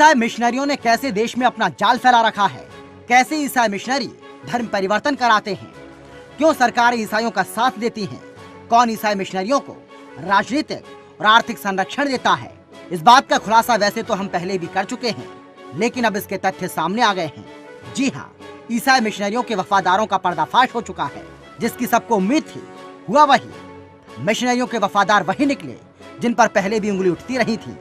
ईसाई मिशनरियों ने कैसे देश में अपना जाल फैला रखा है, कैसे ईसाई मिशनरी धर्म परिवर्तन कराते हैं, क्यों सरकारें ईसाइयों का साथ देती हैं, कौन ईसाई मिशनरियों को राजनीतिक और आर्थिक संरक्षण देता है। इस बात का खुलासा वैसे तो हम पहले भी कर चुके हैं, लेकिन अब इसके तथ्य सामने आ गए हैं। जी हाँ, ईसाई मिशनरियों के वफादारों का पर्दाफाश हो चुका है। जिसकी सबको उम्मीद थी हुआ वही। मिशनरियों के वफादार वही निकले जिन पर पहले भी उंगली उठती रही थी।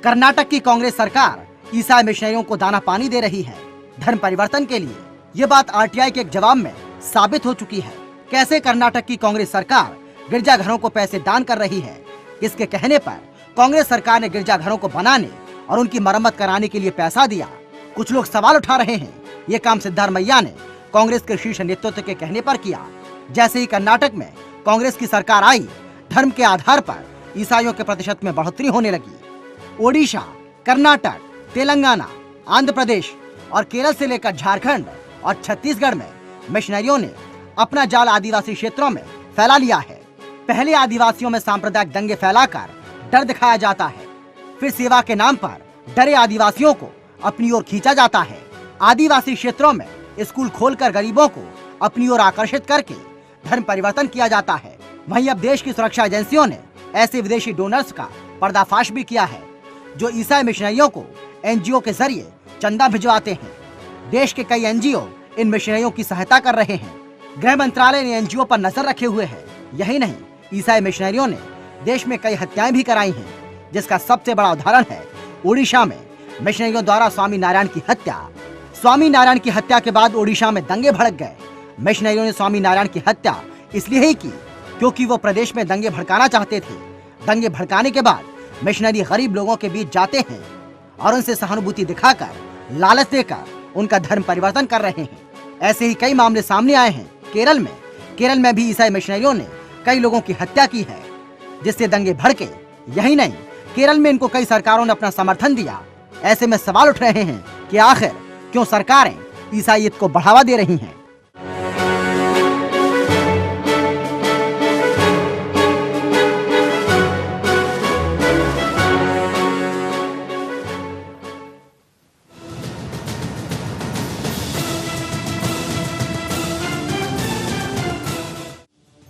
कर्नाटक की कांग्रेस सरकार ईसाई मिशनरियों को दाना पानी दे रही है धर्म परिवर्तन के लिए। ये बात आरटीआई के एक जवाब में साबित हो चुकी है। कैसे कर्नाटक की कांग्रेस सरकार गिरजाघरों को पैसे दान कर रही है। इसके कहने पर कांग्रेस सरकार ने गिरजाघरों को बनाने और उनकी मरम्मत कराने के लिए पैसा दिया। कुछ लोग सवाल उठा रहे हैं, ये काम सिद्धारमैया ने कांग्रेस के शीर्ष नेतृत्व के कहने पर किया। जैसे ही कर्नाटक में कांग्रेस की सरकार आई, धर्म के आधार पर ईसाइयों के प्रतिशत में बढ़ोतरी होने लगी। ओडिशा, कर्नाटक, तेलंगाना, आंध्र प्रदेश और केरल से लेकर झारखंड और छत्तीसगढ़ में मिशनरियों ने अपना जाल आदिवासी क्षेत्रों में फैला लिया है। पहले आदिवासियों में सांप्रदायिक दंगे फैलाकर डर दिखाया जाता है, फिर सेवा के नाम पर डरे आदिवासियों को अपनी ओर खींचा जाता है। आदिवासी क्षेत्रों में स्कूल खोलकर गरीबों को अपनी ओर आकर्षित करके धर्म परिवर्तन किया जाता है। वहीं अब देश की सुरक्षा एजेंसियों ने ऐसे विदेशी डोनर्स का पर्दाफाश भी किया है जो ईसाई मिशनरियों को एनजीओ के जरिए चंदा भिजवाते हैं। देश के कई एनजीओ इन मिशनरियों की सहायता कर रहे हैं। गृह मंत्रालय ने एनजीओ पर नजर रखे हुए है। यही नहीं, ईसाई मिशनरियों ने देश में कई हत्याएं भी कराई हैं, जिसका सबसे बड़ा उदाहरण है ओडिशा में मिशनरियों द्वारा स्वामी नारायण की हत्या। स्वामी नारायण की हत्या के बाद ओडिशा में दंगे भड़क गए। मिशनरियों ने स्वामी नारायण की हत्या इसलिए ही की क्योंकि वो प्रदेश में दंगे भड़काना चाहते थे। दंगे भड़काने के बाद मिशनरी गरीब लोगों के बीच जाते हैं और उनसे सहानुभूति दिखाकर, लालच देकर उनका धर्म परिवर्तन कर रहे हैं। ऐसे ही कई मामले सामने आए हैं। केरल में भी ईसाई मिशनरियों ने कई लोगों की हत्या की है, जिससे दंगे भड़के। यही नहीं, केरल में इनको कई सरकारों ने अपना समर्थन दिया। ऐसे में सवाल उठ रहे हैं कि आखिर क्यों सरकारें ईसाईयत को बढ़ावा दे रही हैं।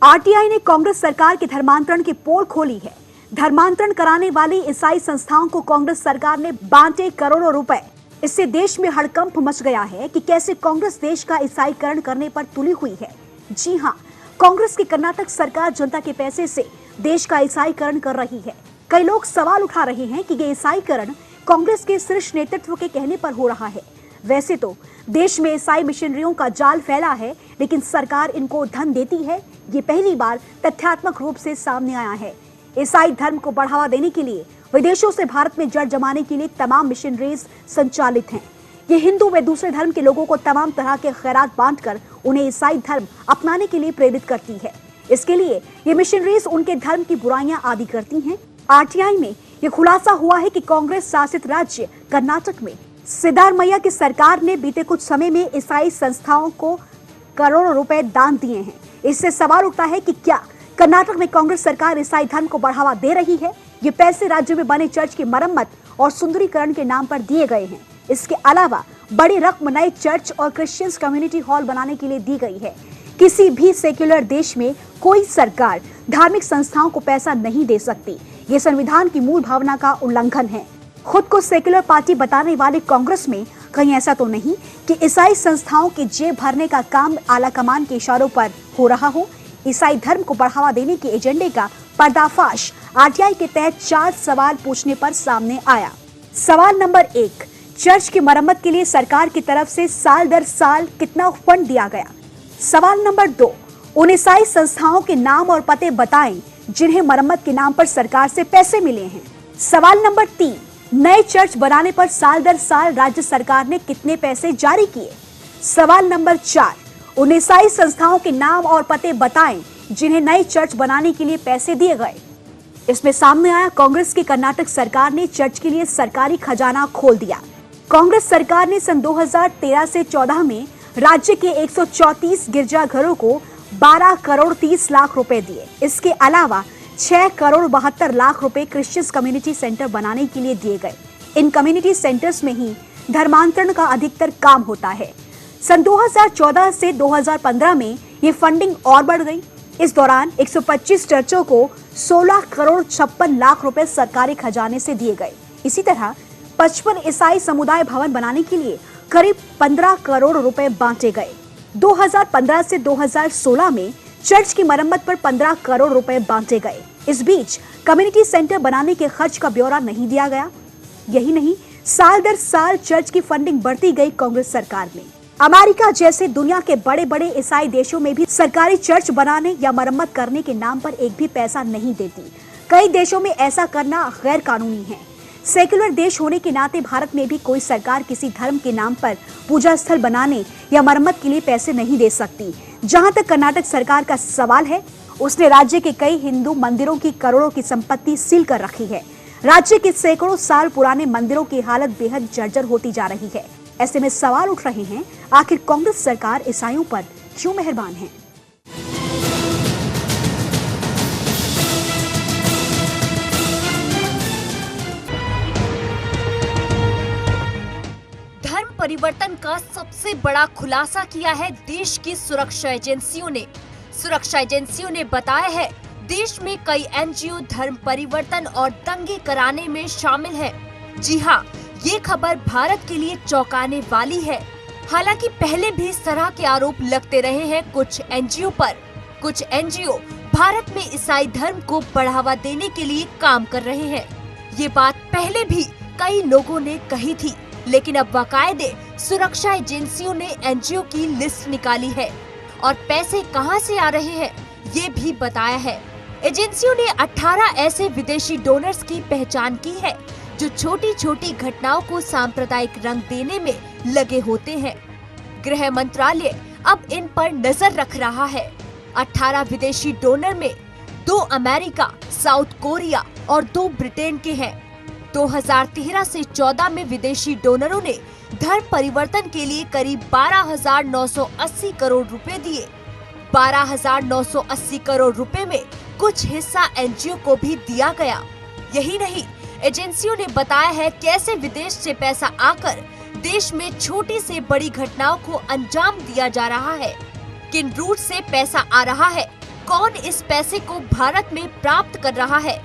आरटीआई ने कांग्रेस सरकार के धर्मांतरण की पोल खोली है। धर्मांतरण कराने वाली ईसाई संस्थाओं को कांग्रेस सरकार ने बांटे करोड़ों रुपए। इससे देश में हड़कंप मच गया है कि कैसे कांग्रेस देश का ईसाईकरण करने पर तुली हुई है। जी हां, कांग्रेस की कर्नाटक सरकार जनता के पैसे से देश का ईसाईकरण कर रही है। कई लोग सवाल उठा रहे हैं कि ये ईसाईकरण कांग्रेस के शीर्ष नेतृत्व के कहने पर हो रहा है। वैसे तो देश में ईसाई मिशनरियों का जाल फैला है, लेकिन सरकार इनको धन देती है, ये पहली बार तथ्यात्मक रूप से सामने आया है। ईसाई धर्म को बढ़ावा देने के लिए विदेशों से भारत में जड़ जमाने के लिए तमाम मिशनरीज संचालित हैं। ये हिंदू व दूसरे धर्म के लोगों को तमाम तरह के खैरात बांटकर उन्हें ईसाई धर्म अपनाने के लिए प्रेरित करती है। इसके लिए ये मिशनरीज उनके धर्म की बुराइयां आदि करती हैं। आरटीआई में ये खुलासा हुआ है कि कांग्रेस शासित राज्य कर्नाटक में सिद्धारमैया की सरकार ने बीते कुछ समय में ईसाई संस्थाओं को करोड़ों रुपए दान दिए हैं। इससे सवाल उठता है कि क्या कर्नाटक में कांग्रेस सरकार ईसाई धर्म को बढ़ावा दे रही है। ये पैसे राज्य में बने चर्च की मरम्मत और सुंदरीकरण के नाम पर दिए गए हैं। इसके अलावा बड़ी रकम नए चर्च और क्रिश्चियंस कम्युनिटी हॉल बनाने के लिए दी गई है। किसी भी सेक्युलर देश में कोई सरकार धार्मिक संस्थाओं को पैसा नहीं दे सकती। ये संविधान की मूल भावना का उल्लंघन है। खुद को सेक्युलर पार्टी बताने वाले कांग्रेस में कहीं ऐसा तो नहीं कि ईसाई संस्थाओं की जेब भरने का काम आलाकमान के इशारों पर हो रहा हो। ईसाई धर्म को बढ़ावा देने के एजेंडे का पर्दाफाश आरटीआई के तहत 4 सवाल पूछने पर सामने आया। सवाल नंबर 1, चर्च की मरम्मत के लिए सरकार की तरफ से साल दर साल कितना फंड दिया गया। सवाल नंबर 2, उन ईसाई संस्थाओं के नाम और पते बताएं जिन्हें मरम्मत के नाम पर सरकार से पैसे मिले हैं। सवाल नंबर 3, नए चर्च बनाने पर साल दर साल राज्य सरकार ने कितने पैसे जारी किए। सवाल नंबर 4, उन ईसाई संस्थाओं के नाम और पते बताएं जिन्हें नए चर्च बनाने के लिए पैसे दिए गए। इसमें सामने आया कांग्रेस की कर्नाटक सरकार ने चर्च के लिए सरकारी खजाना खोल दिया। कांग्रेस सरकार ने सन 2013 से 14 में राज्य के 134 गिरजाघरों को 12 करोड़ 30 लाख रुपए दिए। इसके अलावा 6 करोड़ 72 लाख रुपए क्रिश्चियंस कम्युनिटी सेंटर बनाने के लिए दिए गए। इन कम्युनिटी सेंटर्स में ही धर्मांतरण का अधिकतर काम होता है। सन 2014 से 2015 में ये फंडिंग और बढ़ गई। इस दौरान 125 चर्चों को 16 करोड़ 56 लाख रुपए सरकारी खजाने से दिए गए। इसी तरह 55 ईसाई समुदाय भवन बनाने के लिए करीब 15 करोड़ रुपए बांटे गए। 2015 से 2016 में चर्च की मरम्मत पर 15 करोड़ रुपए बांटे गए। इस बीच कम्युनिटी सेंटर बनाने के खर्च का ब्यौरा नहीं दिया गया। यही नहीं, साल दर साल चर्च की फंडिंग बढ़ती गई कांग्रेस सरकार में। अमेरिका जैसे दुनिया के बड़े बड़े ईसाई देशों में भी सरकारी चर्च बनाने या मरम्मत करने के नाम पर एक भी पैसा नहीं देती। कई देशों में ऐसा करना गैर कानूनी है। सेक्युलर देश होने के नाते भारत में भी कोई सरकार किसी धर्म के नाम पर पूजा स्थल बनाने या मरम्मत के लिए पैसे नहीं दे सकती। जहां तक कर्नाटक सरकार का सवाल है, उसने राज्य के कई हिंदू मंदिरों की करोड़ों की संपत्ति सील कर रखी है। राज्य के सैकड़ों साल पुराने मंदिरों की हालत बेहद जर्जर होती जा रही है। ऐसे में सवाल उठ रहे हैं, आखिर कांग्रेस सरकार ईसाइयों पर क्यों मेहरबान है? धर्म परिवर्तन का सबसे बड़ा खुलासा किया है देश की सुरक्षा एजेंसियों ने। सुरक्षा एजेंसियों ने बताया है, देश में कई एनजीओ धर्म परिवर्तन और दंगे कराने में शामिल है। जी हाँ, ये खबर भारत के लिए चौंकाने वाली है। हालांकि पहले भी इस तरह के आरोप लगते रहे हैं कुछ एनजीओ पर। कुछ एनजीओ भारत में ईसाई धर्म को बढ़ावा देने के लिए काम कर रहे हैं। ये बात पहले भी कई लोगों ने कही थी, लेकिन अब बाकायदे सुरक्षा एजेंसियों ने एनजीओ की लिस्ट निकाली है और पैसे कहां से आ रहे हैं ये भी बताया है। एजेंसियों ने 18 ऐसे विदेशी डोनर्स की पहचान की है जो छोटी छोटी घटनाओं को सांप्रदायिक रंग देने में लगे होते हैं। गृह मंत्रालय अब इन पर नजर रख रहा है। 18 विदेशी डोनर में 2 अमेरिका, साउथ कोरिया और 2 ब्रिटेन के हैं। 2013 से 14 में विदेशी डोनरों ने धर्म परिवर्तन के लिए करीब 12,980 करोड़ रुपए दिए। 12,980 करोड़ रुपए में कुछ हिस्सा एनजीओ को भी दिया गया। यही नहीं, एजेंसियों ने बताया है कैसे विदेश से पैसा आकर देश में छोटी से बड़ी घटनाओं को अंजाम दिया जा रहा है, किन रूट से पैसा आ रहा है, कौन इस पैसे को भारत में प्राप्त कर रहा है,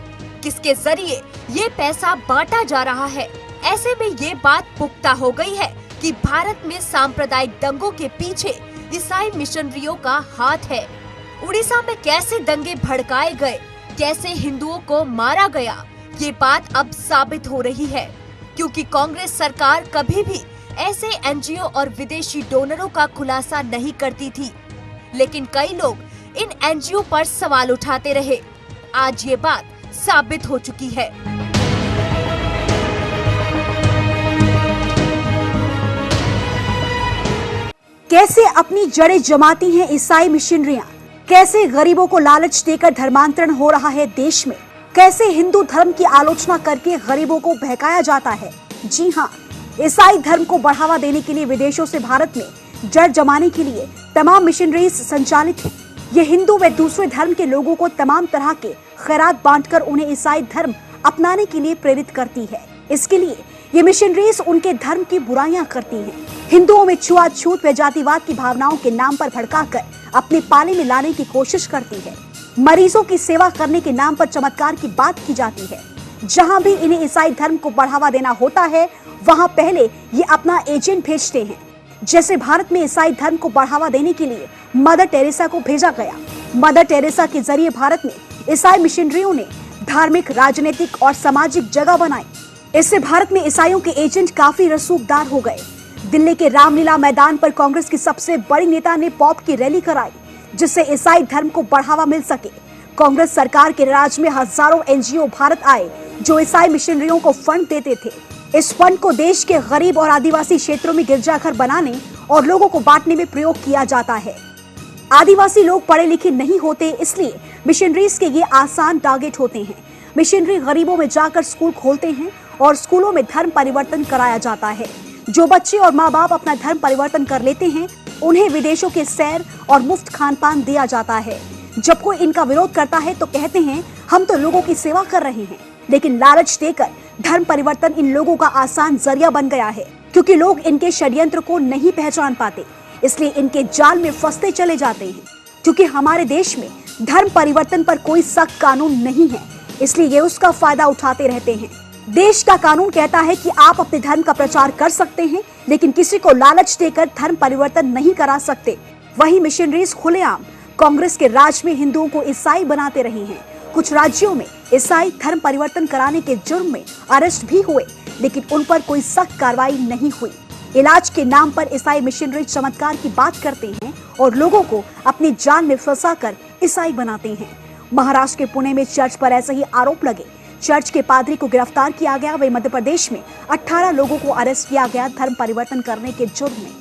किसके जरिए ये पैसा बांटा जा रहा है। ऐसे में ये बात पुख्ता हो गई है कि भारत में सांप्रदायिक दंगों के पीछे ईसाई मिशनरियों का हाथ है। उड़ीसा में कैसे दंगे भड़काए गए, कैसे हिंदुओं को मारा गया, ये बात अब साबित हो रही है, क्योंकि कांग्रेस सरकार कभी भी ऐसे एनजीओ और विदेशी डोनरों का खुलासा नहीं करती थी। लेकिन कई लोग इन एनजीओ पर सवाल उठाते रहे। आज ये बात साबित हो चुकी है। कैसे अपनी जड़ें जमाती हैं ईसाई मिशनरियां, कैसे गरीबों को लालच देकर धर्मांतरण हो रहा है देश में, कैसे हिंदू धर्म की आलोचना करके गरीबों को बहकाया जाता है। जी हाँ, ईसाई धर्म को बढ़ावा देने के लिए विदेशों से भारत में जड़ जमाने के लिए तमाम मिशनरीज संचालित हैं। ये हिंदू व दूसरे धर्म के लोगों को तमाम तरह के खैरात बांटकर उन्हें ईसाई धर्म अपनाने के लिए प्रेरित करती है। इसके लिए ये मिशनरीज उनके धर्म की बुराइयां करती हैं। हिंदुओं में छुआछूत व जातिवाद की भावनाओं के नाम पर भड़काकर अपने पाले में लाने की कोशिश करती है। मरीजों की सेवा करने के नाम पर चमत्कार की बात की जाती है। जहां भी इन्हें ईसाई धर्म को बढ़ावा देना होता है, वहां पहले ये अपना एजेंट भेजते हैं। जैसे भारत में ईसाई धर्म को बढ़ावा देने के लिए मदर टेरेसा को भेजा गया। मदर टेरेसा के जरिए भारत में ईसाई मिशनरियों ने धार्मिक, राजनीतिक और सामाजिक जगह बनाई। इससे भारत में ईसाइयों के एजेंट काफी रसूखदार हो गए। दिल्ली के रामलीला मैदान पर कांग्रेस की सबसे बड़ी नेता ने पॉप की रैली कराई, जिससे ईसाई धर्म को बढ़ावा मिल सके। कांग्रेस सरकार के राज में हजारों एनजीओ भारत आए जो ईसाई मिशनरियों को फंड देते थे। इस फंड को देश के गरीब और आदिवासी क्षेत्रों में गिरजाघर बनाने और लोगों को बांटने में प्रयोग किया जाता है। आदिवासी लोग पढ़े लिखे नहीं होते, इसलिए मिशनरीज के ये आसान टारगेट होते हैं। मिशनरी गरीबों में जाकर स्कूल खोलते हैं और स्कूलों में धर्म परिवर्तन कराया जाता है। जो बच्चे और माँ बाप अपना धर्म परिवर्तन कर लेते हैं, उन्हें विदेशों के सैर और मुफ्त खान पान दिया जाता है। जब कोई इनका विरोध करता है तो कहते हैं हम तो लोगों की सेवा कर रहे हैं। लेकिन लालच देकर धर्म परिवर्तन इन लोगों का आसान जरिया बन गया है, क्योंकि लोग इनके षड्यंत्र को नहीं पहचान पाते, इसलिए इनके जाल में फंसते चले जाते हैं। क्योंकि हमारे देश में धर्म परिवर्तन पर कोई सख्त कानून नहीं है, इसलिए ये उसका फायदा उठाते रहते हैं। देश का कानून कहता है कि आप अपने धर्म का प्रचार कर सकते हैं, लेकिन किसी को लालच देकर धर्म परिवर्तन नहीं करा सकते। वही मिशनरीज खुलेआम कांग्रेस के राज में हिंदुओं को ईसाई बनाते रही हैं। कुछ राज्यों में ईसाई धर्म परिवर्तन कराने के जुर्म में अरेस्ट भी हुए, लेकिन उन पर कोई सख्त कार्रवाई नहीं हुई। इलाज के नाम पर ईसाई मिशनरी चमत्कार की बात करते हैं और लोगों को अपने जाल में फंसाकर ईसाई बनाते हैं। महाराष्ट्र के पुणे में चर्च पर ऐसे ही आरोप लगे। चर्च के पादरी को गिरफ्तार किया गया। वहीं मध्य प्रदेश में 18 लोगों को अरेस्ट किया गया धर्म परिवर्तन करने के जुर्म में।